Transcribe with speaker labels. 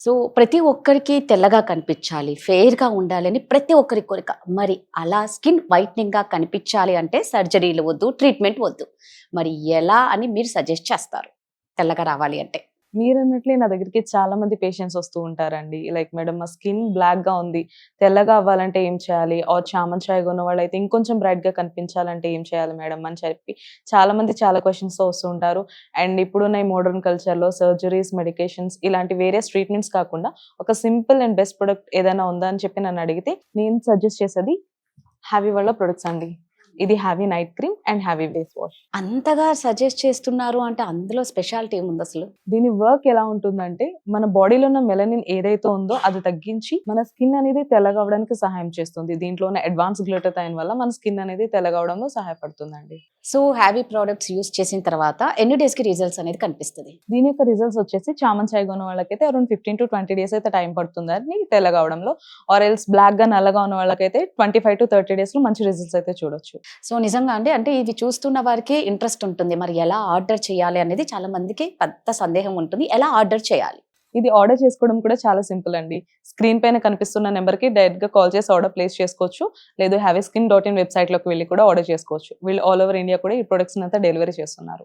Speaker 1: So, ప్రతి ఒక్కరికి తెల్లగా కనిపించాలి, ఫెయిర్‌గా ఉండాలని ప్రతి ఒక్కరి కోరిక. మరి అలా స్కిన్ వైట్‌నింగ్‌గా కనిపించాలి అంటే సర్జరీలు వద్దు, ట్రీట్మెంట్ వద్దు. మరి ఎలా అని మీరు సజెస్ట్ చేస్తారు? తెల్లగా రావాలి అంటే?
Speaker 2: మీరన్నట్లే నా దగ్గరికి చాలా మంది పేషెంట్స్ వస్తూ ఉంటారండి. లైక్ మేడం మా స్కిన్ బ్లాక్‌గా ఉంది. తెల్లగా అవ్వాలంటే ఏం చేయాలి? ఆర్ చామన్ చాయగా ఉన్నవాళ్ళైతే ఇంకొంచెం బ్రైట్‌గా కనిపించాలంటే ఏం చేయాలి మేడం అని చెప్పి చాలా మంది చాలా క్వెషన్స్‌తో వస్తూ ఉంటారు. అండ్ ఇప్పుడున్న ఈ మోడర్న్ కల్చర్‌లో సర్జరీస్, మెడికేషన్స్ ఇలాంటి వేరియస్ ట్రీట్మెంట్స్ కాకుండా ఒక సింపుల్ అండ్ బెస్ట్ ప్రొడక్ట్ ఏదైనా ఉందా అని చెప్పి నన్ను అడిగితే నేను సజెస్ట్ చేసేది హ్యావీ వాళ్ళ ప్రొడక్ట్స్ అండి. ఇది heavy night cream and heavy face wash.
Speaker 1: అంతగా సజెస్ట్ చేస్తున్నారు అంటే అందులో స్పెషాలిటీ ఏముందసలు?
Speaker 2: దీని వర్క్ ఎలా ఉంటుందంటే, మన బాడీలో ఉన్న మెలనిన్ ఏదైతే ఉందో అది తగ్గించి, మన స్కిన్ అనేది తెల్లగవ్వడానికి సహాయం చేస్తుంది. దీంట్లో ఉన్న అడ్వాన్స్ గ్లూటాథైన్ వల్ల మన స్కిన్ అనేది తెల్లగవ్వడంలో సహాయపడుతుందండి.
Speaker 1: సో, హ్యావీ ప్రొడక్ట్స్ యూజ్ చేసిన తర్వాత ఎన్ని డేస్‌కి రిజల్ట్స్ అనేది కనిపిస్తది?
Speaker 2: దీని యొక్క రిజల్ట్స్ వచ్చేసి చామన్ చాయగా ఉన్న వాళ్ళకైతే అరౌండ్ 15-20 డేస్ అయితే టైం పడుతుందండి తెల్లగవ్వడంలో. ఆర్ ఎల్స్ బ్లాక్‌గా, నల్లగా ఉన్న వాళ్ళకైతే 25-30 డేస్‌లో మంచి రిజల్ట్స్ అయితే చూడొచ్చు.
Speaker 1: సో, నిజంగా అండి. అంటే ఇవి చూస్తున్న వారికి ఇంట్రెస్ట్ ఉంటుంది. మరి ఎలా ఆర్డర్ చేయాలి అనేది చాలా మందికి పెద్ద సందేహం ఉంటుంది. ఎలా ఆర్డర్ చేయాలి?
Speaker 2: ఇది ఆర్డర్ చేసుకోవడం కూడా చాలా సింపుల్ అండి. స్క్రీన్ పైన కనిపిస్తున్న నెంబర్‌కి డైరెక్ట్‌గా కాల్ చేసి ఆర్డర్ ప్లేస్ చేసుకోవచ్చు. లేదు హ్యావీస్కిన్.in వెబ్‌సైట్‌లోకి వెళ్లి కూడా ఆర్డర్ చేసుకోవచ్చు. వీళ్ళు ఆల్ ఓవర్ ఇండియా కూడా ఈ ప్రొడక్ట్స్‌నంతా డెలివరీ చేస్తున్నారు.